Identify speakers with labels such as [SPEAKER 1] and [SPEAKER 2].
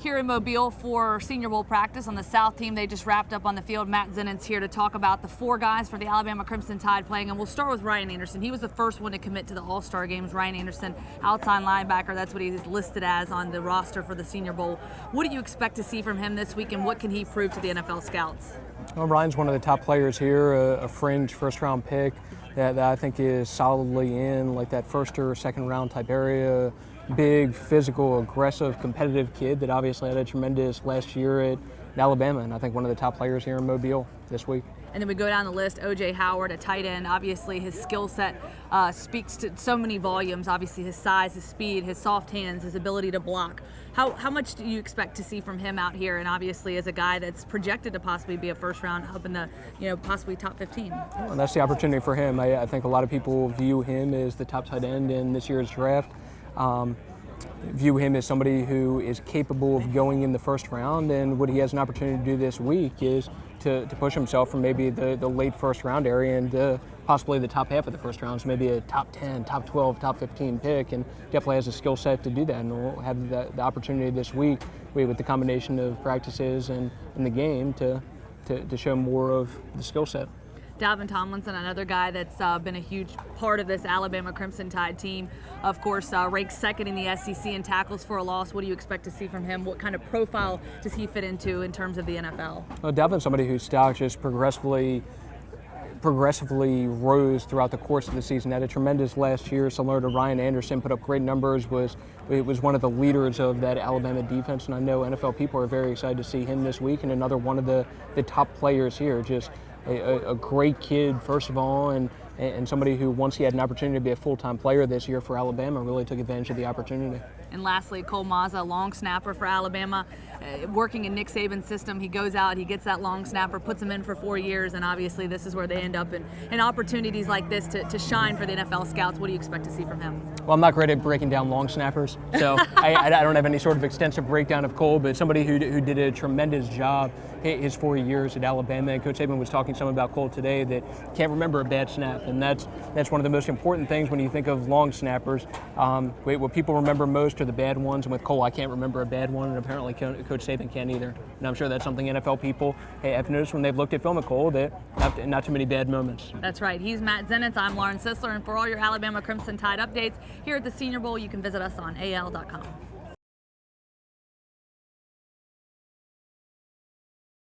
[SPEAKER 1] Here in Mobile for Senior Bowl practice on the South team. They just wrapped up on the field. Matt Zenitz here to talk about the 4 guys for the Alabama Crimson Tide playing, and we'll start with Ryan Anderson. He was the first one to commit to the All-Star games. Ryan Anderson, outside linebacker, that's what he's listed as on the roster for the Senior Bowl. What do you expect to see from him this week, and what can he prove to the NFL scouts?
[SPEAKER 2] Well, Ryan's one of the top players here, a fringe first-round pick that I think is solidly in like that first or second round type area. Big, physical, aggressive, competitive kid that obviously had a tremendous last year at Alabama, and I think one of the top players here in Mobile this week.
[SPEAKER 1] And then we go down the list, O.J. Howard, a tight end. Obviously, his skill set speaks to so many volumes. Obviously, his size, his speed, his soft hands, his ability to block. How much do you expect to see from him out here? And obviously, as a guy that's projected to possibly be a first round up in the, possibly top 15.
[SPEAKER 2] Well, that's the opportunity for him. I think a lot of people view him as the top tight end in this year's draft. View him as somebody who is capable of going in the first round, and what he has an opportunity to do this week is to push himself from maybe the late first round area and possibly the top half of the first round, so maybe a top 10, top 12, top 15 pick, and definitely has a skill set to do that, and we'll have the opportunity this week with the combination of practices and in the game to show more of the skill set.
[SPEAKER 1] Dalvin Tomlinson, another guy that's been a huge part of this Alabama Crimson Tide team. Of course, ranked second in the SEC in tackles for a loss. What do you expect to see from him? What kind of profile does he fit into in terms of the NFL?
[SPEAKER 2] Well, Dalvin's somebody whose stock just progressively rose throughout the course of the season. Had a tremendous last year, similar to Ryan Anderson, put up great numbers, was one of the leaders of that Alabama defense, and I know NFL people are very excited to see him this week, and another one of the top players here. Just a great kid, first of all, and somebody who, once he had an opportunity to be a full-time player this year for Alabama, really took advantage of the opportunity.
[SPEAKER 1] And lastly, Cole Mazza, long snapper for Alabama, working in Nick Saban's system. He goes out, he gets that long snapper, puts him in for 4 years, and obviously this is where they end up in opportunities like this to shine for the NFL scouts. What do you expect to see from him?
[SPEAKER 2] Well, I'm not great at breaking down long snappers, so I don't have any sort of extensive breakdown of Cole, but somebody who did a tremendous job his 4 years at Alabama. And Coach Saban was talking some about Cole today that can't remember a bad snap, and that's one of the most important things when you think of long snappers. What people remember most are the bad ones, and with Cole, I can't remember a bad one, and apparently Coach Saban can't either. And I'm sure that's something NFL people have noticed when they've looked at film of Cole, that not too many bad moments.
[SPEAKER 1] That's right. He's Matt Zenitz. I'm Lauren Sisler, and for all your Alabama Crimson Tide updates here at the Senior Bowl, you can visit us on AL.com.